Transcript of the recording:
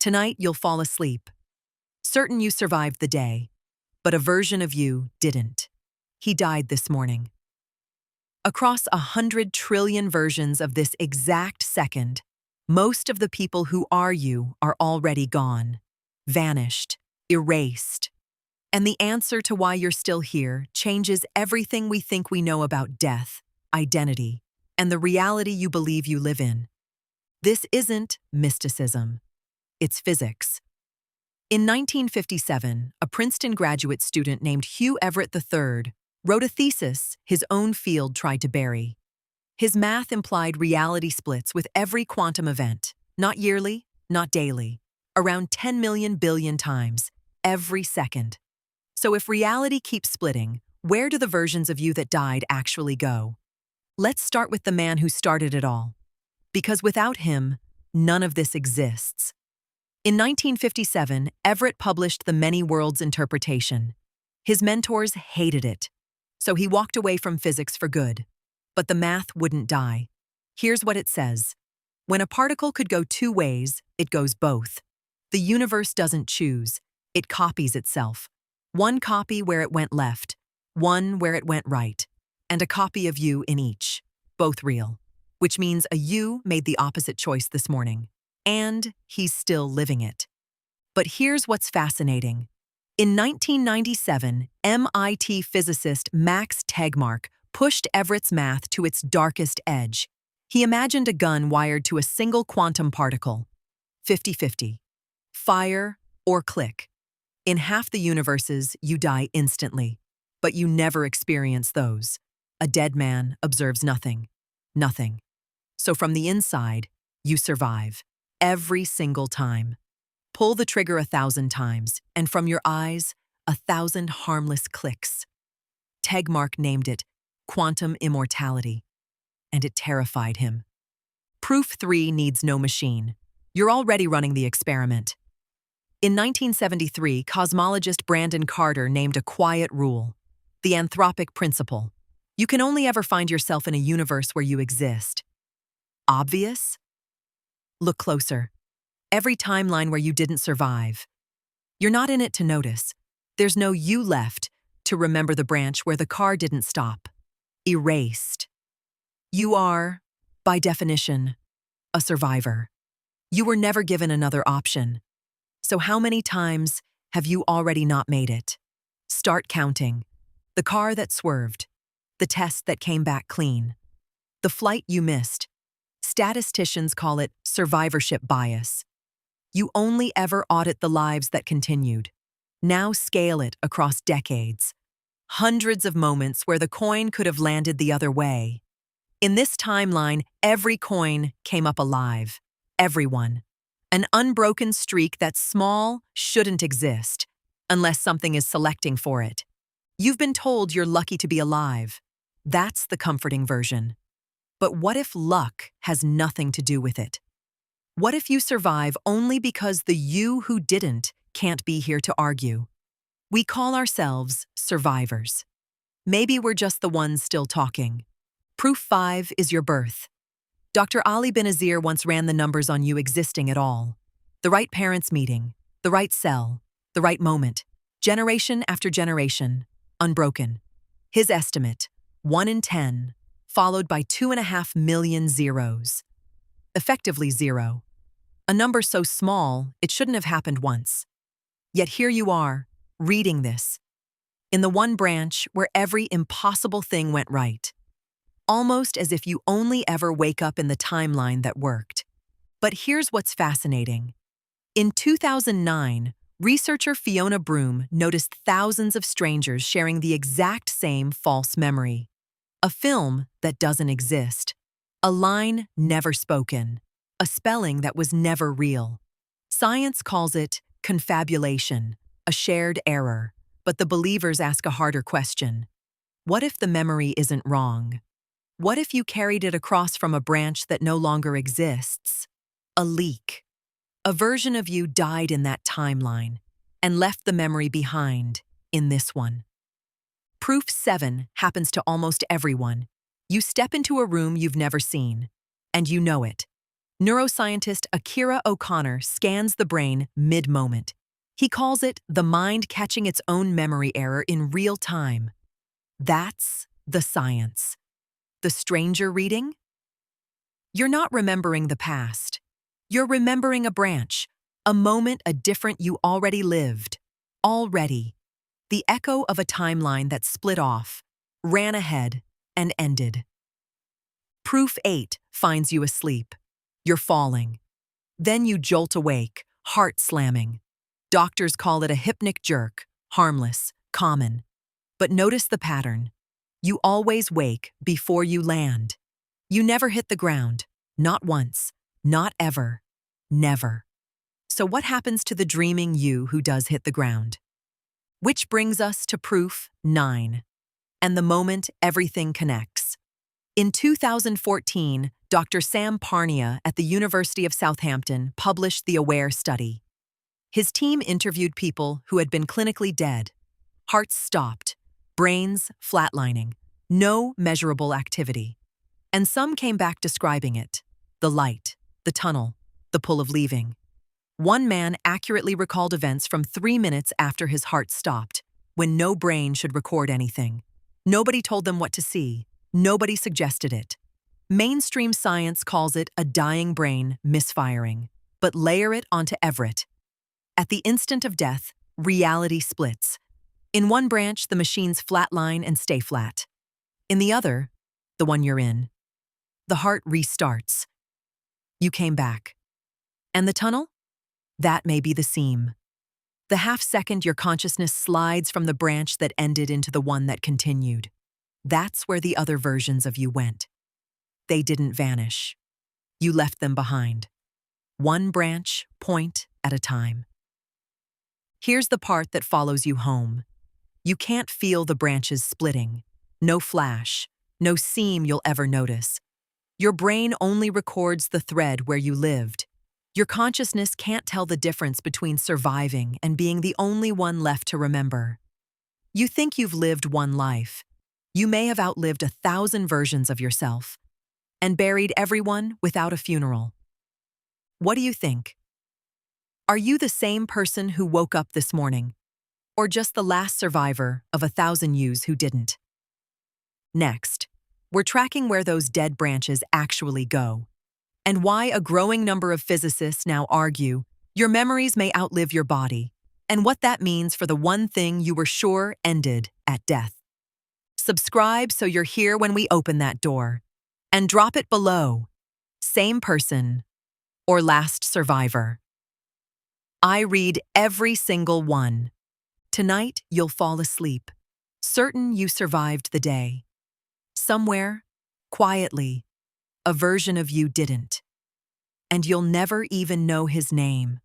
Tonight, you'll fall asleep, certain you survived the day, but a version of you didn't. He died this morning. Across 100 trillion versions of this exact second, most of the people who are you are already gone, vanished, erased. And the answer to why you're still here changes everything we think we know about death, identity, and the reality you believe you live in. This isn't mysticism. It's physics. In 1957, a Princeton graduate student named Hugh Everett III wrote a thesis his own field tried to bury. His math implied reality splits with every quantum event, not yearly, not daily, around 10 million billion times, every second. So if reality keeps splitting, where do the versions of you that died actually go? Let's start with the man who started it all. Because without him, none of this exists. In 1957, Everett published the Many Worlds interpretation. His mentors hated it, so he walked away from physics for good. But the math wouldn't die. Here's what it says. When a particle could go two ways, it goes both. The universe doesn't choose. It copies itself. One copy where it went left, one where it went right, and a copy of you in each, both real, which means a you made the opposite choice this morning. And he's still living it. But here's what's fascinating. In 1997, MIT physicist Max Tegmark pushed Everett's math to its darkest edge. He imagined a gun wired to a single quantum particle. 50-50. Fire or click. In half the universes, you die instantly, but you never experience those. A dead man observes nothing. Nothing. So from the inside, you survive. Every single time. Pull the trigger 1,000 times, and from your eyes, 1,000 harmless clicks. Tegmark named it quantum immortality, and it terrified him. Proof 3 needs no machine. You're already running the experiment. In 1973, cosmologist Brandon Carter named a quiet rule, the anthropic principle. You can only ever find yourself in a universe where you exist. Obvious? Look closer. Every timeline where you didn't survive. You're not in it to notice. There's no you left to remember the branch where the car didn't stop. Erased. You are, by definition, a survivor. You were never given another option. So how many times have you already not made it? Start counting. The car that swerved. The test that came back clean. The flight you missed. Statisticians call it survivorship bias. You only ever audit the lives that continued. Now scale it across decades. Hundreds of moments where the coin could have landed the other way. In this timeline, every coin came up alive. Everyone. An unbroken streak that's small shouldn't exist, unless something is selecting for it. You've been told you're lucky to be alive. That's the comforting version. But what if luck has nothing to do with it? What if you survive only because the you who didn't can't be here to argue? We call ourselves survivors. Maybe we're just the ones still talking. Proof 5 is your birth. Dr. Ali Benazir once ran the numbers on you existing at all. The right parents meeting, the right cell, the right moment, generation after generation, unbroken. His estimate, 1 in 10, followed by 2.5 million zeros. Effectively zero. A number so small, it shouldn't have happened once. Yet here you are, reading this, in the one branch where every impossible thing went right. Almost as if you only ever wake up in the timeline that worked. But here's what's fascinating. In 2009, researcher Fiona Broom noticed thousands of strangers sharing the exact same false memory. A film that doesn't exist. A line never spoken. A spelling that was never real. Science calls it confabulation, a shared error, but the believers ask a harder question. What if the memory isn't wrong? What if you carried it across from a branch that no longer exists? A leak. A version of you died in that timeline and left the memory behind in this one. Proof 7 happens to almost everyone. You step into a room you've never seen, and you know it. Neuroscientist Akira O'Connor scans the brain mid-moment. He calls it the mind catching its own memory error in real time. That's the science. The stranger reading? You're not remembering the past. You're remembering a branch, a moment, a different you already lived. Already. The echo of a timeline that split off, ran ahead, and ended. Proof 8 finds you asleep. You're falling. Then you jolt awake, heart slamming. Doctors call it a hypnic jerk, harmless, common. But notice the pattern. You always wake before you land. You never hit the ground. Not once. Not ever. Never. So what happens to the dreaming you who does hit the ground? Which brings us to proof 9. And the moment everything connects. In 2014, Dr. Sam Parnia at the University of Southampton published the AWARE study. His team interviewed people who had been clinically dead. Hearts stopped, brains flatlining, no measurable activity. And some came back describing it: the light, the tunnel, the pull of leaving. One man accurately recalled events from 3 minutes after his heart stopped, when no brain should record anything. Nobody told them what to see. Nobody suggested it. Mainstream science calls it a dying brain misfiring, but layer it onto Everett. At the instant of death, reality splits. In one branch, the machines flatline and stay flat. In the other, the one you're in, the heart restarts. You came back. And the tunnel? That may be the seam. The half-second your consciousness slides from the branch that ended into the one that continued. That's where the other versions of you went. They didn't vanish. You left them behind. One branch, point at a time. Here's the part that follows you home. You can't feel the branches splitting. No flash, no seam you'll ever notice. Your brain only records the thread where you lived. Your consciousness can't tell the difference between surviving and being the only one left to remember. You think you've lived one life. You may have outlived 1,000 versions of yourself and buried everyone without a funeral. What do you think? Are you the same person who woke up this morning, or just the last survivor of 1,000 yous who didn't? Next, we're tracking where those dead branches actually go, and why a growing number of physicists now argue your memories may outlive your body, and what that means for the one thing you were sure ended at death. Subscribe so you're here when we open that door, and drop it below. Same person or last survivor? I read every single one. Tonight, you'll fall asleep, certain you survived the day. Somewhere, quietly, a version of you didn't. And you'll never even know his name.